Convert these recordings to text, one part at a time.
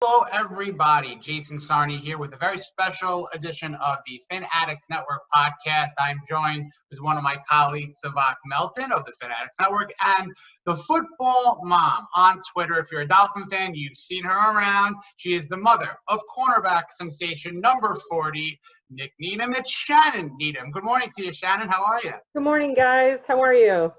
Hello, everybody. Jason Sarney here with a very special edition of the Fin Addicts Network podcast. I'm joined with one of my colleagues, Savak Melton of the Fin Addicts Network, and the football mom on Twitter. If you're a Dolphin fan, you've seen her around. She is the mother of cornerback sensation number 40, Nick Needham. It's Shannon Needham. Good morning to you, Shannon. How are you? Good morning, guys. How are you?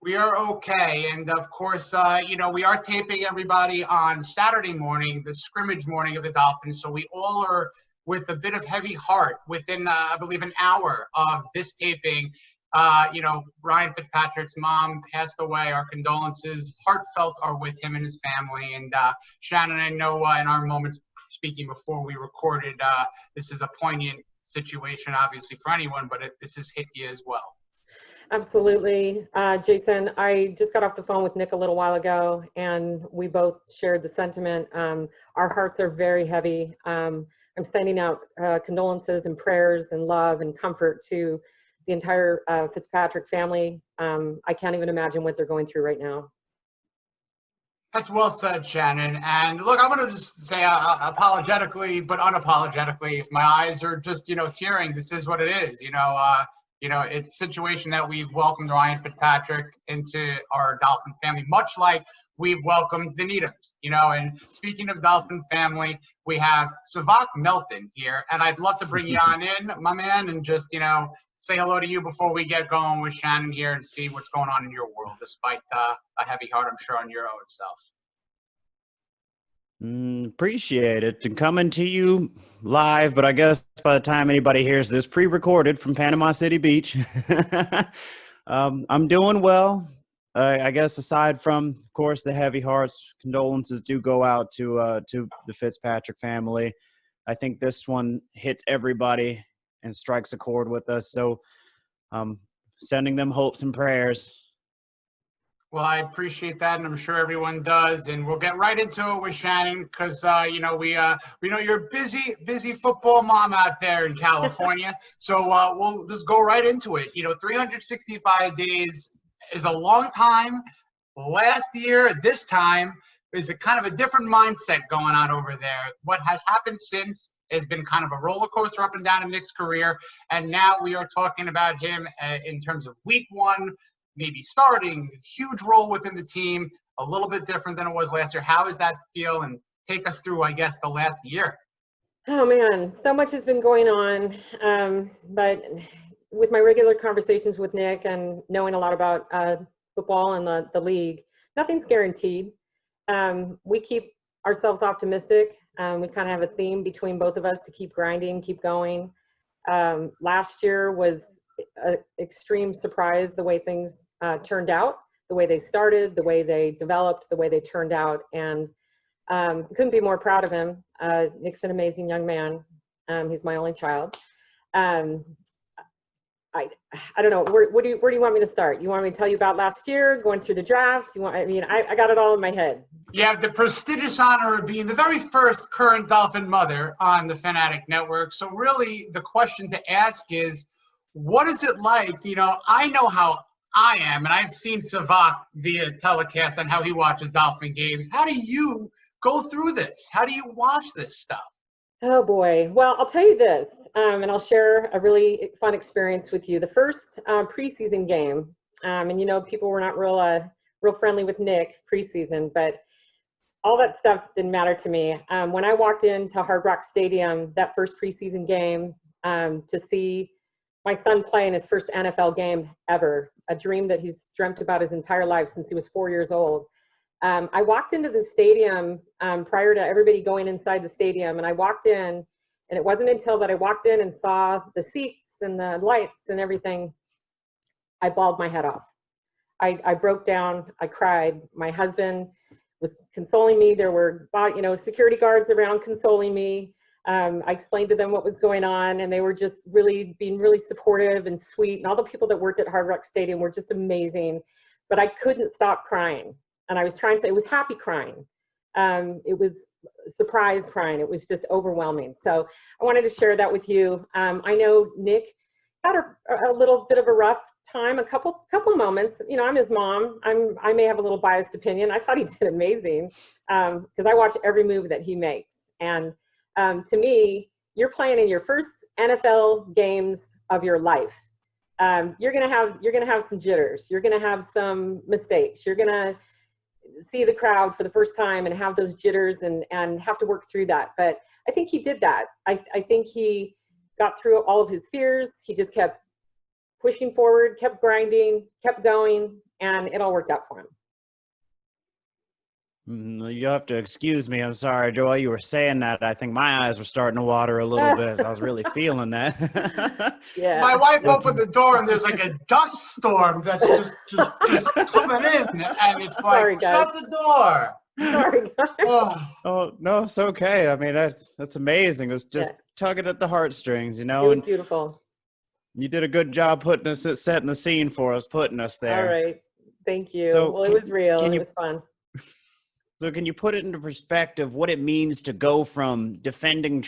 We are okay. And of course, we are taping everybody on Saturday morning, the scrimmage morning of the Dolphins. So we all are with a bit of heavy heart within, I believe, an hour of this taping. Ryan Fitzpatrick's mom passed away. Our condolences, heartfelt, are with him and his family. And Shannon, I know in our moments speaking before we recorded, this is a poignant situation, obviously, for anyone, but this has hit you as well. Absolutely. Jason, I just got off the phone with Nick a little while ago, and we both shared the sentiment. Our hearts are very heavy. I'm sending out condolences and prayers and love and comfort to the entire Fitzpatrick family. I can't even imagine what they're going through right now. That's well said, Shannon. And look, I'm going to just say apologetically, but unapologetically, if my eyes are just, tearing, this is what it is. It's a situation that we've welcomed Ryan Fitzpatrick into our Dolphin family, much like we've welcomed the Needhams, And speaking of Dolphin family, we have Savak Melton here, and I'd love to bring you on in, my man, and just, say hello to you before we get going with Shannon here and see what's going on in your world, despite a heavy heart, I'm sure, on your own self. Appreciate it. And coming to you live, but I guess by the time anybody hears this, pre-recorded from Panama City Beach. I'm doing well. I guess aside from, of course, the heavy hearts, condolences do go out to the Fitzpatrick family. I think this one hits everybody and strikes a chord with us. So sending them hopes and prayers. Well, I appreciate that, and I'm sure everyone does. And we'll get right into it with Shannon because, we know you're a busy football mom out there in California. So we'll just go right into it. 365 days is a long time. Last year, this time, is a kind of a different mindset going on over there. What has happened since has been kind of a roller coaster up and down in Nick's career. And now we are talking about him in terms of week one, maybe starting, huge role within the team, a little bit different than it was last year. How does that feel? And take us through, I guess, the last year. Oh, man, so much has been going on. But with my regular conversations with Nick and knowing a lot about football and the league, nothing's guaranteed. We keep ourselves optimistic. We kind of have a theme between both of us to keep grinding, keep going. Last year was an extreme surprise, the way things turned out, the way they started, the way they developed, the way they turned out. And couldn't be more proud of him. Nick's an amazing young man. He's my only child. I don't know. Where do you want me to start? You want me to tell you about last year, going through the draft? I got it all in my head. You have the prestigious honor of being the very first current Dolphin mother on the Fanatic Network. So really the question to ask is, what is it like? I know how I am, and I've seen Savak via telecast on how he watches Dolphin games. How do you go through this? How do you watch this stuff? Oh, boy. Well, I'll tell you this, and I'll share a really fun experience with you. The first preseason game, and people were not real friendly with Nick preseason, but all that stuff didn't matter to me. When I walked into Hard Rock Stadium, that first preseason game, to see my son play in his first NFL game ever, a dream that he's dreamt about his entire life since he was 4 years old. I walked into the stadium prior to everybody going inside the stadium, and I walked in, and it wasn't until that I walked in and saw the seats and the lights and everything, I bawled my head off. I broke down. I cried. My husband was consoling me. There were, security guards around consoling me. I explained to them what was going on, and they were just really being really supportive and sweet. And all the people that worked at Hard Rock Stadium were just amazing. But I couldn't stop crying. And I was trying to say, it was happy crying. It was surprise crying. It was just overwhelming. So I wanted to share that with you. I know Nick had a little bit of a rough time, a couple moments. You know, I'm his mom. I may have a little biased opinion. I thought he did amazing because I watch every move that he makes. And to me, you're playing in your first NFL games of your life. You're gonna have some jitters. You're gonna have some mistakes. You're gonna see the crowd for the first time and have those jitters and have to work through that. But I think he did that. I think he got through all of his fears. He just kept pushing forward, kept grinding, kept going, and it all worked out for him. You have to excuse me. I'm sorry, Joy. You were saying that. I think my eyes were starting to water a little bit. I was really feeling that. Yeah. My wife opened the door and there's like a dust storm that's just coming in, and it's like, Sorry, guys. shut the door. Sorry, guys. Oh no, it's okay. I mean, that's amazing. It was just tugging at the heartstrings, you know. It was beautiful. You did a good job setting the scene for us, putting us there. All right, thank you. So well, it was real. It was fun. So can you put it into perspective what it means to go from defending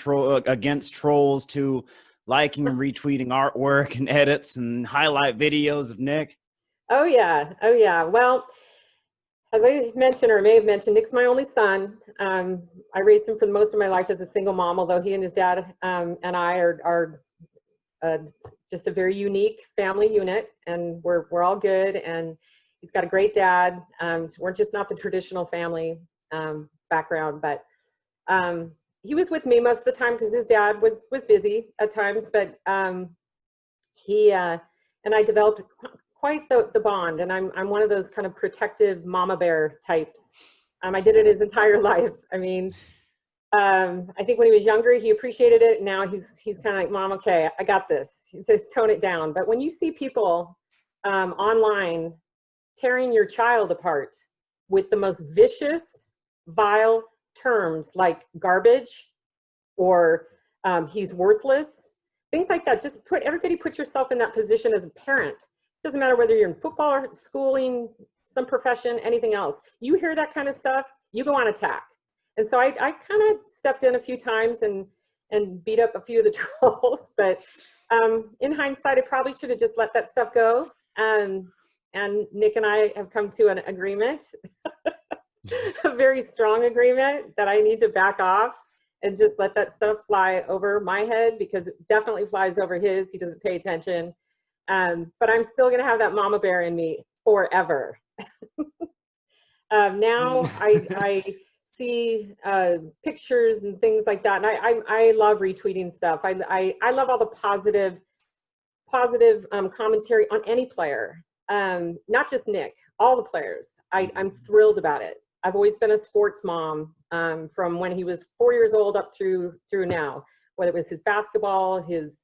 against trolls to liking and retweeting artwork and edits and highlight videos of Nick? Oh yeah. Well, as I mentioned, or may have mentioned, Nick's my only son. I raised him for the most of my life as a single mom, although he and his dad and I are just a very unique family unit, and we're all good. And he's got a great dad. We're just not the traditional family background, but he was with me most of the time because his dad was busy at times. But he and I developed quite the bond, and I'm one of those kind of protective mama bear types. I did it his entire life. I mean, I think when he was younger, he appreciated it. Now he's kind of like, Mom, okay, I got this. He says, tone it down. But when you see people online tearing your child apart with the most vicious, vile terms like garbage or he's worthless, things like that, just put yourself in that position as a parent. It doesn't matter whether you're in football or schooling, some profession, anything else. You hear that kind of stuff, you go on attack. And so I kind of stepped in a few times and beat up a few of the trolls, but in hindsight, I probably should have just let that stuff go. And Nick and I have come to an agreement, a very strong agreement, that I need to back off and just let that stuff fly over my head, because it definitely flies over his. He doesn't pay attention. But I'm still going to have that mama bear in me forever. Now I see pictures and things like that, and I love retweeting stuff. I love all the positive commentary on any player, not just Nick, all the players. I'm thrilled about it. I've always been a sports mom from when he was 4 years old up through now, whether it was his basketball, his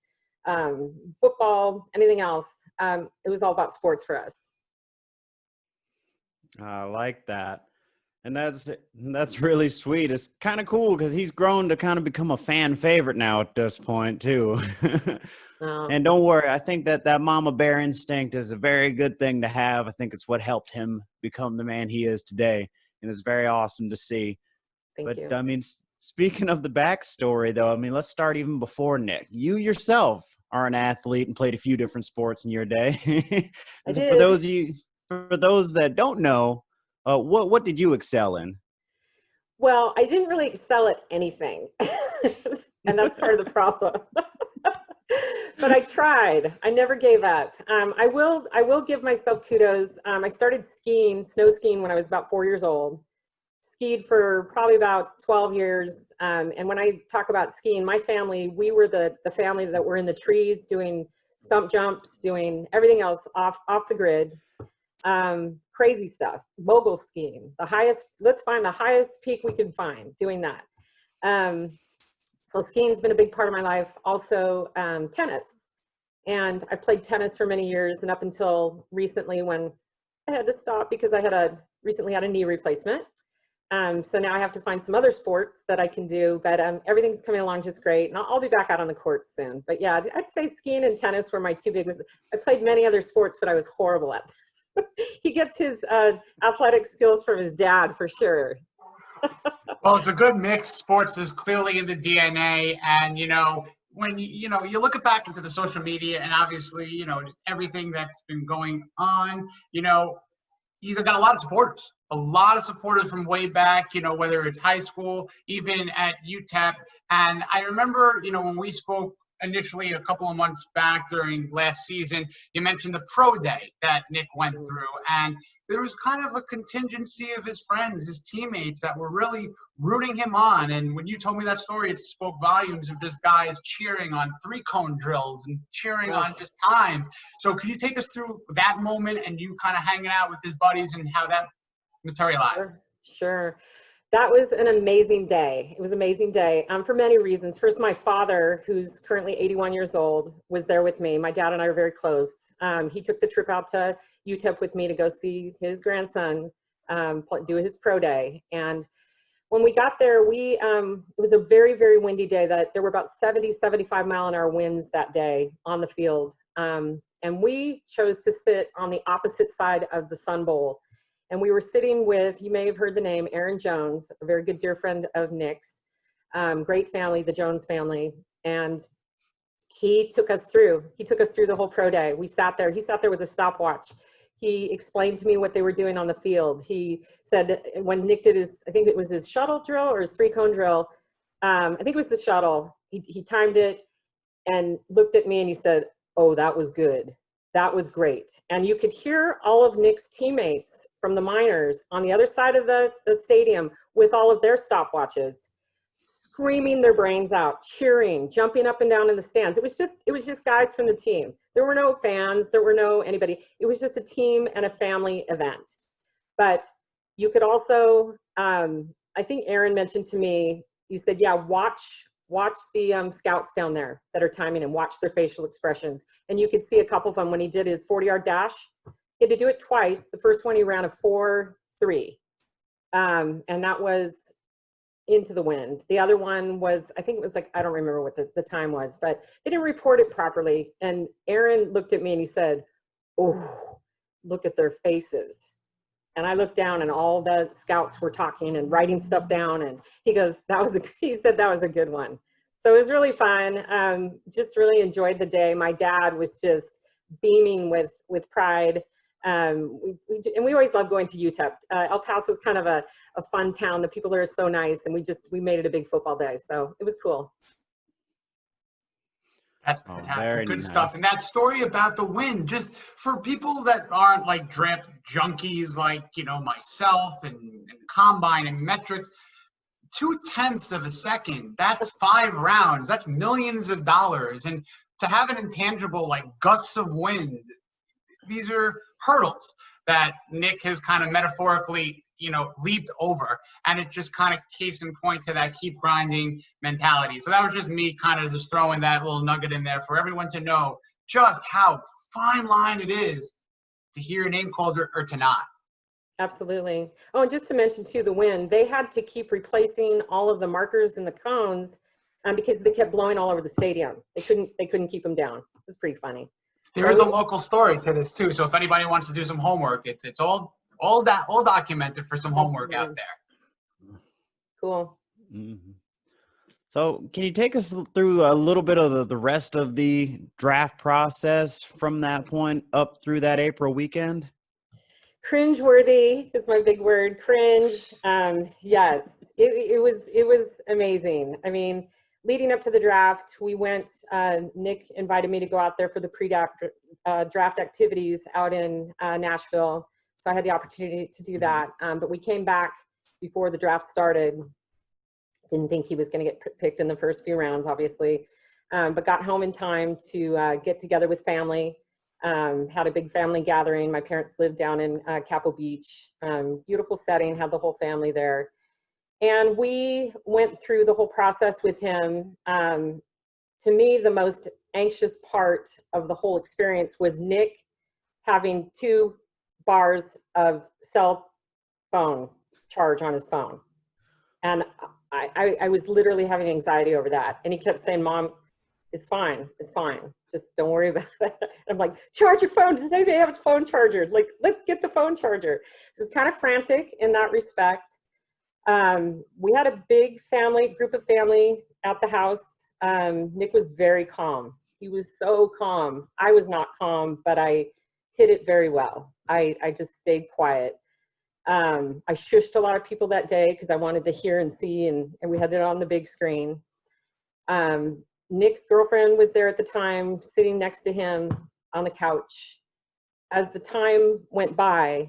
football, anything else. It was all about sports for us. I like that. And that's really sweet. It's kind of cool because he's grown to kind of become a fan favorite now at this point too. And don't worry, I think that mama bear instinct is a very good thing to have. I think it's what helped him become the man he is today, and it's very awesome to see. Thank you. I mean, speaking of the backstory though, I mean, let's start even before Nick. You yourself are an athlete and played a few different sports in your day. I did. For those that don't know, what did you excel in? Well, I didn't really excel at anything, and that's part of the problem. But I tried. I never gave up. I will give myself kudos. I started snow skiing when I was about 4 years old. Skied for probably about 12 years. And when I talk about skiing, my family, we were the family that were in the trees doing stump jumps, doing everything else off the grid. Crazy stuff, mogul skiing, let's find the highest peak we can find, doing that. So skiing's been a big part of my life. Also tennis, and I played tennis for many years, and up until recently when I had to stop because I recently had a knee replacement. So now I have to find some other sports that I can do, but everything's coming along just great, and I'll be back out on the courts soon. But yeah, I'd say skiing and tennis were my two big ones. I played many other sports, but I was horrible at them. He gets his athletic skills from his dad for sure. Well, it's a good mix. Sports is clearly in the DNA, and when you look back into the social media and obviously, everything that's been going on, he's got a lot of supporters from way back, whether it's high school, even at UTEP. And I remember, when we spoke initially a couple of months back during last season, you mentioned the pro day that Nick went through. And there was kind of a contingency of his friends, his teammates that were really rooting him on. And when you told me that story, it spoke volumes of just guys cheering on 3-cone drills and cheering on just times. So could you take us through that moment and you kind of hanging out with his buddies and how that materialized? Sure. That was an amazing day. It was an amazing day for many reasons. First, my father, who's currently 81 years old, was there with me. My dad and I are very close. He took the trip out to UTEP with me to go see his grandson do his pro day. And when we got there, it was a very, very windy day. That there were about 70, 75 mile an hour winds that day on the field. And we chose to sit on the opposite side of the Sun Bowl. And we were sitting with, you may have heard the name, Aaron Jones, a very good dear friend of Nick's, great family, the Jones family. And he took us through the whole pro day. We sat there, he sat there with a stopwatch. He explained to me what they were doing on the field. He said when Nick did I think it was his shuttle drill or his 3-cone drill. I think it was the shuttle. He timed it and looked at me and he said, "Oh, that was good. That was great." And you could hear all of Nick's teammates from the minors on the other side of the stadium with all of their stopwatches, screaming their brains out, cheering, jumping up and down in the stands. It was just guys from the team. There were no fans, there were no anybody. It was just a team and a family event. But you could also, I think Aaron mentioned to me, he said, yeah, watch the scouts down there that are timing and watch their facial expressions. And you could see a couple of them when he did his 40-yard dash. He had to do it twice. The first one he ran a 4.3, and that was into the wind. The other one was, I think it was like, I don't remember what the time was, but they didn't report it properly. And Aaron looked at me and he said, "Oh, look at their faces." And I looked down and all the scouts were talking and writing stuff down. And he goes, he said that was a good one. So it was really fun. Just really enjoyed the day. My dad was just beaming with pride. We always love going to UTEP. El Paso is kind of a fun town. The people there are so nice, and we made it a big football day, so it was cool. That's fantastic. Good stuff. And that story about the win, just for people that aren't like draft junkies like myself and combine and metrics, 0.2 of a second, that's 5 rounds, that's millions of dollars. And to have an intangible like gusts of wind, these are hurdles that Nick has kind of metaphorically, leaped over. And it just kind of case in point to that keep grinding mentality. So that was just me kind of just throwing that little nugget in there for everyone to know just how fine line it is to hear your name called or to not. Absolutely. Oh, and just to mention too, the wind, they had to keep replacing all of the markers and the cones because they kept blowing all over the stadium. They couldn't keep them down. It was pretty funny. There is a local story to this too. So if anybody wants to do some homework, it's all documented for some homework out there. Cool. Mm-hmm. So can you take us through a little bit of the rest of the draft process from that point up through that April weekend? Cringe-worthy is my big word. Cringe. Yes, it was amazing. I mean, leading up to the draft, we went, Nick invited me to go out there for the pre-draft activities out in Nashville. So I had the opportunity to do that. But we came back before the draft started. Didn't think he was going to get picked in the first few rounds, obviously. But got home in time to get together with family. Had a big family gathering. My parents lived down in Capel Beach. Beautiful setting, had the whole family there. And we went through the whole process with him. To me, the most anxious part of the whole experience was Nick having 2 bars of cell phone charge on his phone. And I was literally having anxiety over that. And he kept saying, "Mom, it's fine. It's fine. Just don't worry about it." I'm like, "Charge your phone. Does anybody have a phone charger? Like, let's get the phone charger." So it's kind of frantic in that respect. We had a big group of family at the house. Nick was very calm. He was so calm. I was not calm, but I hid it very well. I just stayed quiet. I shushed a lot of people that day because I wanted to hear and see, and we had it on the big screen. Nick's girlfriend was there at the time, sitting next to him on the couch. As the time went by,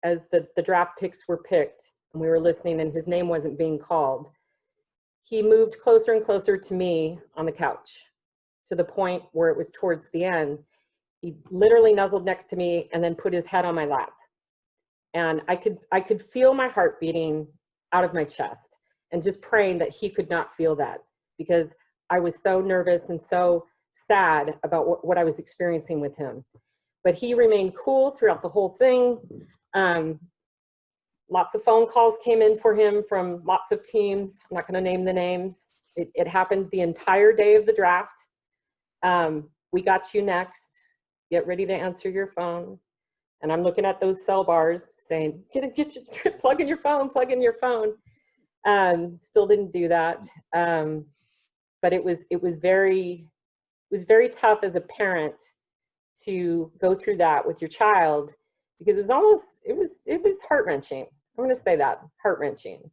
as the draft picks were picked, and we were listening and his name wasn't being called, he moved closer and closer to me on the couch, to the point where it was towards the end. He literally nuzzled next to me and then put his head on my lap. And I could feel my heart beating out of my chest, and just praying that he could not feel that, because I was so nervous and so sad about what I was experiencing with him. But he remained cool throughout the whole thing. Lots of phone calls came in for him from lots of teams. I'm not going to name the names. It happened the entire day of the draft. We got you next. Get ready to answer your phone. And I'm looking at those cell bars saying, plug in your phone, plug in your phone. Still didn't do that. But it was very tough as a parent to go through that with your child, because it was heart-wrenching. I'm going to say that, heart-wrenching.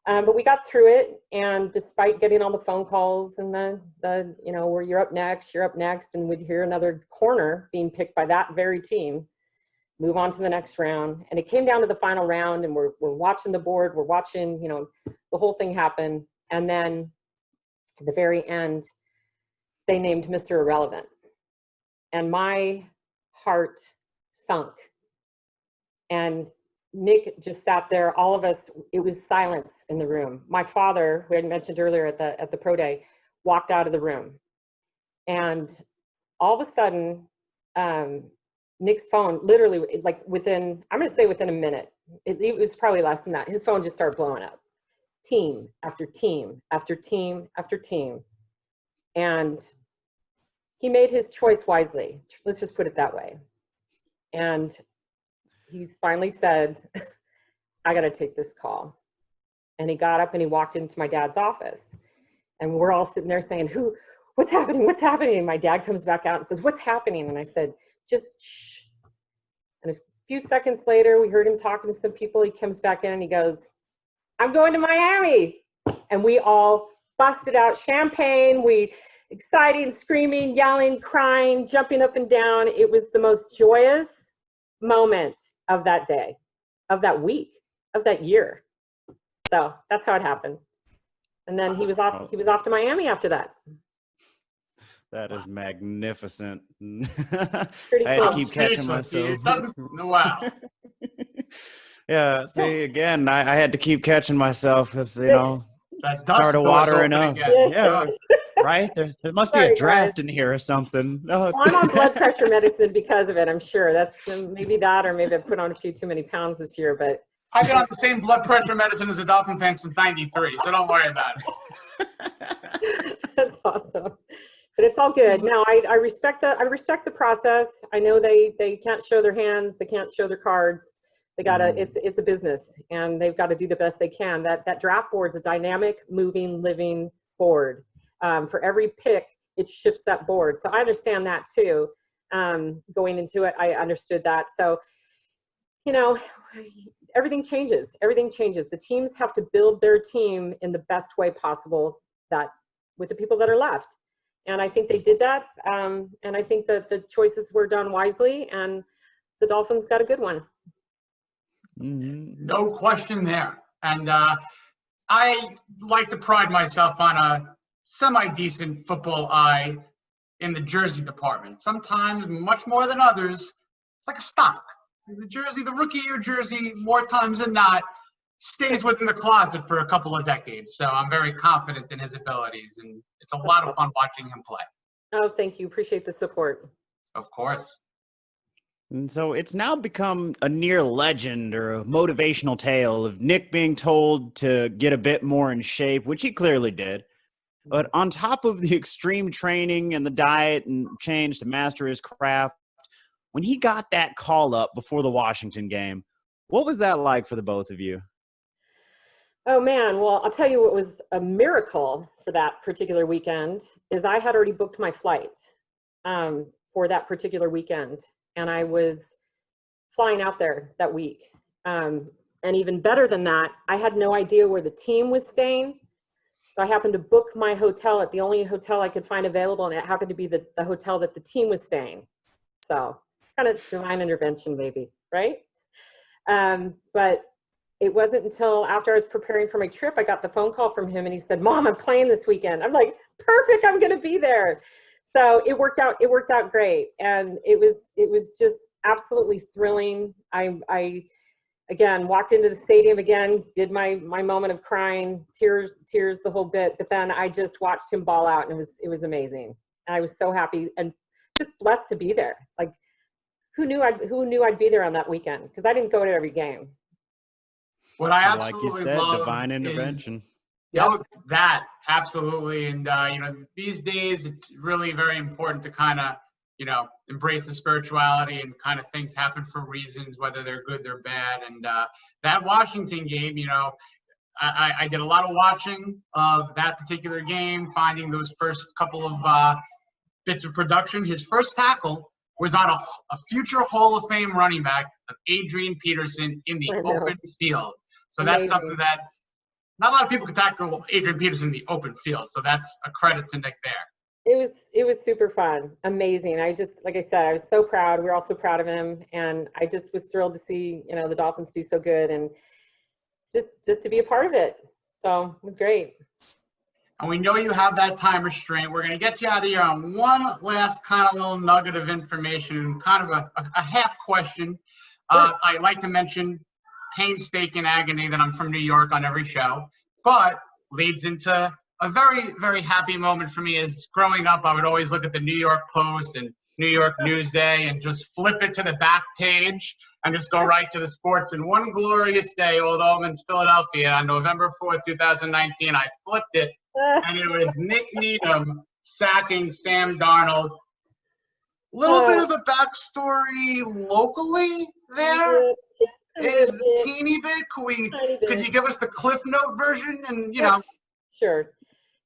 But we got through it, and despite getting all the phone calls and the where you're up next, and we'd hear another corner being picked by that very team, move on to the next round. And it came down to the final round, and we're watching the board, we're watching, the whole thing happen. And then at the very end, they named Mr. Irrelevant. And my heart sunk. And Nick just sat there, all of us, it was silence in the room. My father, who I had mentioned earlier at the pro day, walked out of the room. And all of a sudden, Nick's phone, literally, like within a minute, it was probably less than that, his phone just started blowing up. Team after team after team after team. And he made his choice wisely. Let's just put it that way. And he finally said, I got to take this call. And he got up and he walked into my dad's office. And we're all sitting there saying, what's happening? What's happening? And my dad comes back out and says, what's happening? And I said, just shh. And a few seconds later, we heard him talking to some people. He comes back in and he goes, I'm going to Miami. And we all busted out champagne. We excited, screaming, yelling, crying, jumping up and down. It was the most joyous moment of that day, of that week, of that year. So that's how it happened. And then he was off to Miami after that. That is magnificent. Pretty I had cool. to keep catching myself. Wow. Yeah, see, again, I had to keep catching myself because, That dust started watering up. again. Yeah, right? There must be a draft in here or something. No. Well, I'm on blood pressure medicine because of it, I'm sure. That's maybe that, or maybe I put on a few too many pounds this year, but. I've been on the same blood pressure medicine as a Dolphin fan since '93, so don't worry about it. That's awesome. But it's all good. No, I respect the process. I know they can't show their hands, they can't show their cards. They gotta, it's a business, and they've got to do the best they can. That draft board's a dynamic, moving, living board. For every pick, it shifts that board. So I understand that too. Going into it, I understood that. So, everything changes. Everything changes. The teams have to build their team in the best way possible, that with the people that are left. And I think they did that. And I think that the choices were done wisely, and the Dolphins got a good one. Mm-hmm. No question there. And I like to pride myself on a semi-decent football eye in the jersey department. Sometimes much more than others. It's like a stock. The rookie year jersey, more times than not, stays within the closet for a couple of decades. So I'm very confident in his abilities, and it's a lot of fun watching him play. Oh, thank you. Appreciate the support. Of course. And so it's now become a near legend or a motivational tale of Nick being told to get a bit more in shape, which he clearly did. But on top of the extreme training and the diet and change to master his craft, when he got that call up before the Washington game, what was that like for the both of you? Oh man, well, I'll tell you what was a miracle for that particular weekend is I had already booked my flight for that particular weekend. And I was flying out there that week. And even better than that, I had no idea where the team was staying. So I happened to book my hotel at the only hotel I could find available, and it happened to be the hotel that the team was staying. So kind of divine intervention, maybe, right? But it wasn't until after I was preparing for my trip, I got the phone call from him, and he said, "Mom, I'm playing this weekend." I'm like, "Perfect, I'm going to be there." So it worked out. It worked out great, and it was just absolutely thrilling. I again walked into the stadium again, did my moment of crying, tears the whole bit. But then I just watched him ball out, and it was amazing. And I was so happy and just blessed to be there. Like, who knew I'd be there on that weekend? Because I didn't go to every game. What I Like you absolutely said, love divine is intervention. that absolutely, and these days it's really very important to kind of embrace the spirituality and kind of things happen for reasons, whether they're good, they're bad, and that Washington game, I did a lot of watching of that particular game, finding those first couple of bits of production. His first tackle was on a future Hall of Fame running back of Adrian Peterson in the open field. So that's something that not a lot of people can tackle Adrian Peterson in the open field. So that's a credit to Nick there. It was super fun. Amazing. Like I said, I was so proud. We were all so proud of him. And I just was thrilled to see, the Dolphins do so good and just to be a part of it. So it was great. And we know you have that time restraint. We're going to get you out of here on one last kind of little nugget of information, kind of a half question. I like to mention painstaking agony that I'm from New York on every show, but leads into a very, very happy moment for me is growing up, I would always look at the New York Post and New York Newsday and just flip it to the back page and just go right to the sports. And one glorious day, although I'm in Philadelphia on November 4th, 2019, I flipped it and it was Nick Needham sacking Sam Darnold. A little bit of a backstory locally there. Is a teeny bit. Could you give us the Cliff Note version? And Sure.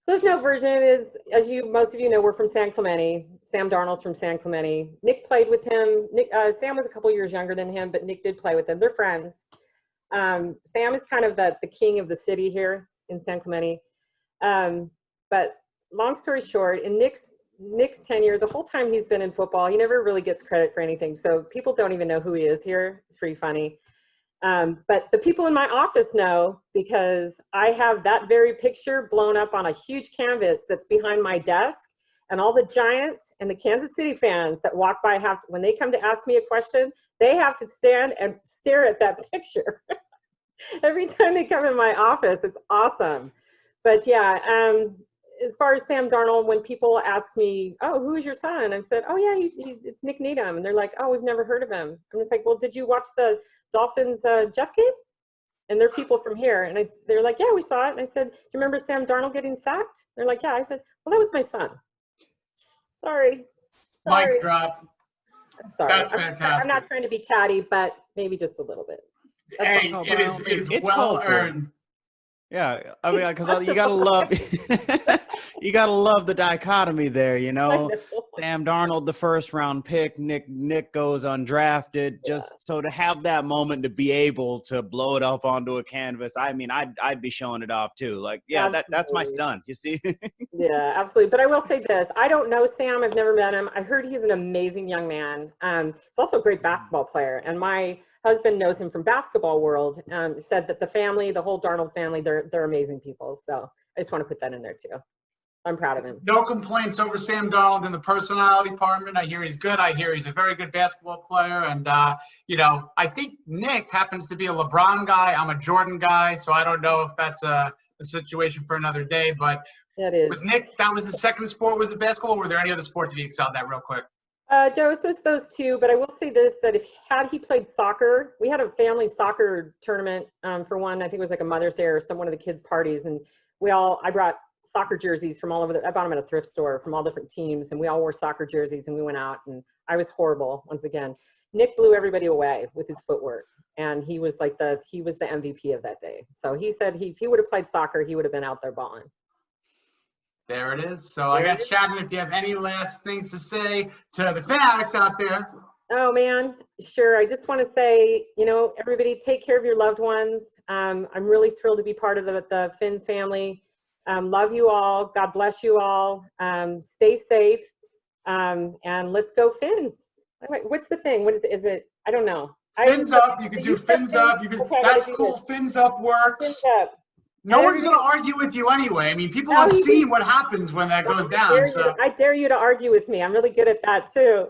Cliff Note version is, as most of you know, we're from San Clemente. Sam Darnold's from San Clemente. Nick played with him. Sam was a couple years younger than him, but Nick did play with him. They're friends. Sam is kind of the king of the city here in San Clemente. But long story short, in Nick's tenure, the whole time he's been in football, he never really gets credit for anything. So people don't even know who he is here. It's pretty funny. But the people in my office know because I have that very picture blown up on a huge canvas that's behind my desk, and all the Giants and the Kansas City fans that walk by when they come to ask me a question, they have to stand and stare at that picture. Every time they come in my office. It's awesome. But yeah, as far as Sam Darnold, when people ask me, "Oh, who is your son?" I've said, "Oh yeah, it's Nick Needham," and they're like, "Oh, we've never heard of him." I'm just like, "Well, did you watch the Dolphins Jeff game?" And they're people from here, and they're like, "Yeah, we saw it." And I said, "Do you remember Sam Darnold getting sacked?" They're like, "Yeah." I said, "Well, that was my son." Sorry. Mic drop. I'm sorry. That's fantastic. I'm not trying to be catty, but maybe just a little bit. Hey, it's well earned. Yeah, I mean, because you gotta love, you gotta love the dichotomy there. Sam Darnold, the first round pick, Nick goes undrafted. Just so to have that moment to be able to blow it up onto a canvas, I mean, I'd be showing it off too. Like, yeah, that's my son. You see? Yeah, absolutely. But I will say this: I don't know Sam. I've never met him. I heard he's an amazing young man. He's also a great basketball player, and my husband knows him from basketball world. Said that the whole Darnold family, they're amazing people. So I just want to put that in there too. I'm proud of him. No complaints over Sam Darnold in the personality department. I hear he's good. I hear he's a very good basketball player. And, I think Nick happens to be a LeBron guy. I'm a Jordan guy. So I don't know if that's a situation for another day. But that is. Was Nick, that was his second sport, was it basketball? Or were there any other sports he excelled at real quick? Joe, it's just those two, but I will say this, that had he played soccer, we had a family soccer tournament for one, I think it was like a Mother's Day or one of the kids' parties, and I brought soccer jerseys from all over I bought them at a thrift store from all different teams, and we all wore soccer jerseys, and we went out, and I was horrible, once again. Nick blew everybody away with his footwork. And he was like the MVP of that day. So he said if he would have played soccer, he would have been out there balling. There it is. So I guess, Shannon, if you have any last things to say to the fanatics out there. Oh, man. Sure. I just want to say, everybody take care of your loved ones. I'm really thrilled to be part of the Finns family. Love you all. God bless you all. Stay safe. And let's go Finns. What's the thing? What is it? I don't know. Fins up. You could do fins up. You could. Okay, that's cool. Fins up works. Fins up. No one's going to argue with you anyway. I mean, people have seen what happens when that goes down. So I dare you to argue with me. I'm really good at that too.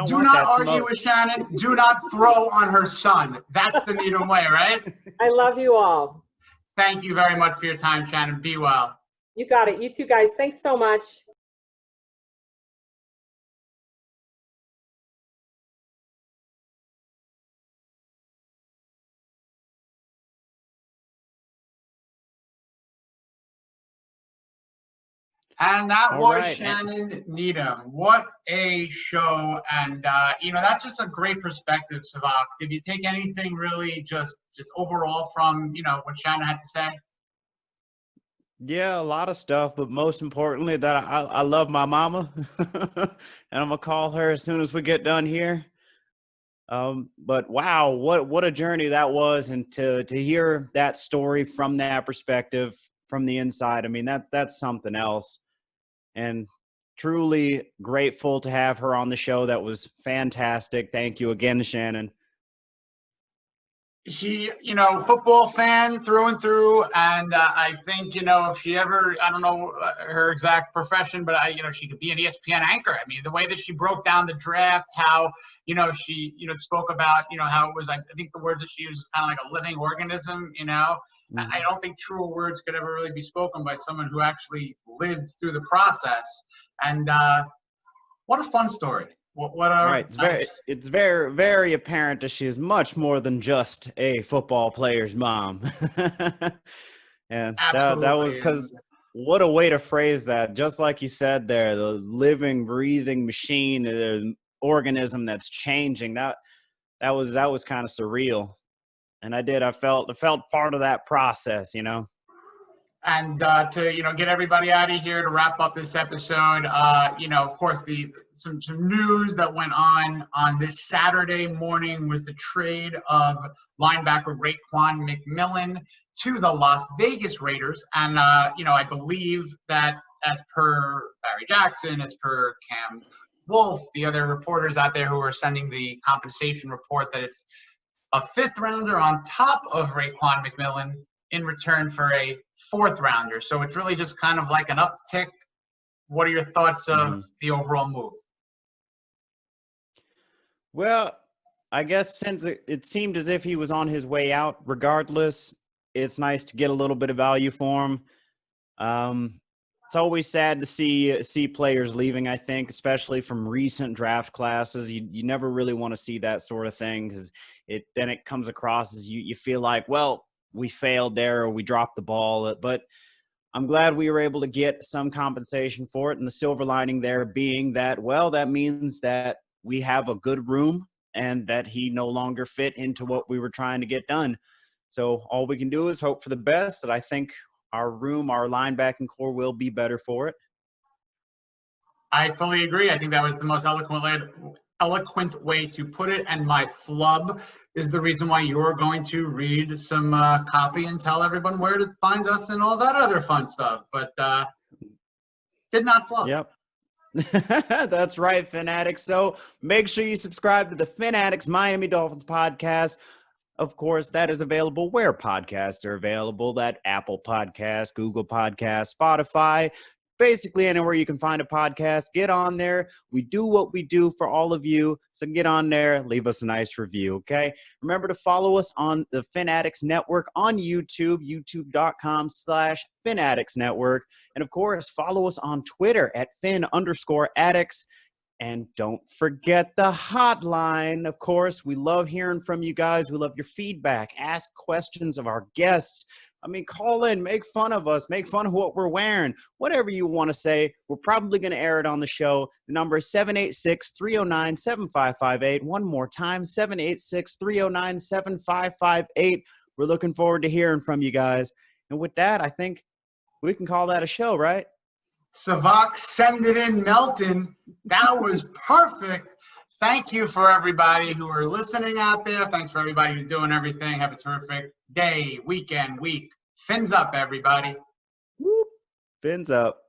Do not argue with Shannon. Do not throw on her son. That's the Needham way, right? I love you all. Thank you very much for your time, Shannon. Be well. You got it. You too, guys. Thanks so much. And that was Shannon Needham. What a show. And, that's just a great perspective, Savak. Did you take anything really just overall from, what Shannon had to say? Yeah, a lot of stuff, but most importantly that I love my mama. And I'm going to call her as soon as we get done here. But wow, what a journey that was. And to hear that story from that perspective, from the inside, I mean, that's something else. And truly grateful to have her on the show. That was fantastic. Thank you again, Shannon. She, football fan through and through. And I think, if she ever, I don't know her exact profession, but she could be an ESPN anchor. I mean, the way that she broke down the draft, how, she, spoke about, how it was, I think the words that she used is kind of like a living organism, Mm-hmm. I don't think truer words could ever really be spoken by someone who actually lived through the process. And what a fun story. What a right. It's very, very apparent that she is much more than just a football player's mom. And that was because what a way to phrase that. Just like you said there, the living, breathing machine, the organism that's changing. That was kind of surreal. And I felt part of that process, And to get everybody out of here to wrap up this episode, of course, some news that went on this Saturday morning was the trade of linebacker Raekwon McMillan to the Las Vegas Raiders, and I believe that as per Barry Jackson, as per Cam Wolf, the other reporters out there who are sending the compensation report, that it's a 5th rounder on top of Raekwon McMillan in return for a 4th rounder. So it's really just kind of like an uptick. What are your thoughts of the overall move? Well, I guess since it seemed as if he was on his way out, regardless, it's nice to get a little bit of value for him. It's always sad to see players leaving, I think, especially from recent draft classes. You never really want to see that sort of thing, because then it comes across as you feel like, well, we failed there or we dropped the ball. But I'm glad we were able to get some compensation for it. And the silver lining there being that, well, that means that we have a good room and that he no longer fit into what we were trying to get done. So all we can do is hope for the best. And I think our linebacking core will be better for it. I fully agree. I think that was the most eloquent way to put it. And my flub is the reason why you're going to read some copy and tell everyone where to find us and all that other fun stuff. But did not flub. Yep. That's right, Fanatics. So make sure you subscribe to the Fanatics Miami Dolphins podcast. Of course, that is available where podcasts are available. That Apple Podcast, Google Podcast, Spotify, basically anywhere you can find a podcast. Get on there. We do what we do for all of you. So get on there. Leave us a nice review, okay? Remember to follow us on the Fanatics Network on YouTube, youtube.com/Fanatics Network. And, of course, follow us on Twitter at Fin_Addicts. And don't forget the hotline. Of course, we love hearing from you guys. We love your feedback. Ask questions of our guests. I mean, call in, make fun of us, make fun of what we're wearing, whatever you want to say. We're probably going to air it on the show. The number is 786-309-7558. One more time, 786-309-7558. We're looking forward to hearing from you guys. And with that, I think we can call that a show, right? Savak, send it in, Melton. That was perfect. Thank you for everybody who are listening out there. Thanks for everybody who's doing everything. Have a terrific day, weekend, week. Fins up, everybody. Whoop. Fins up.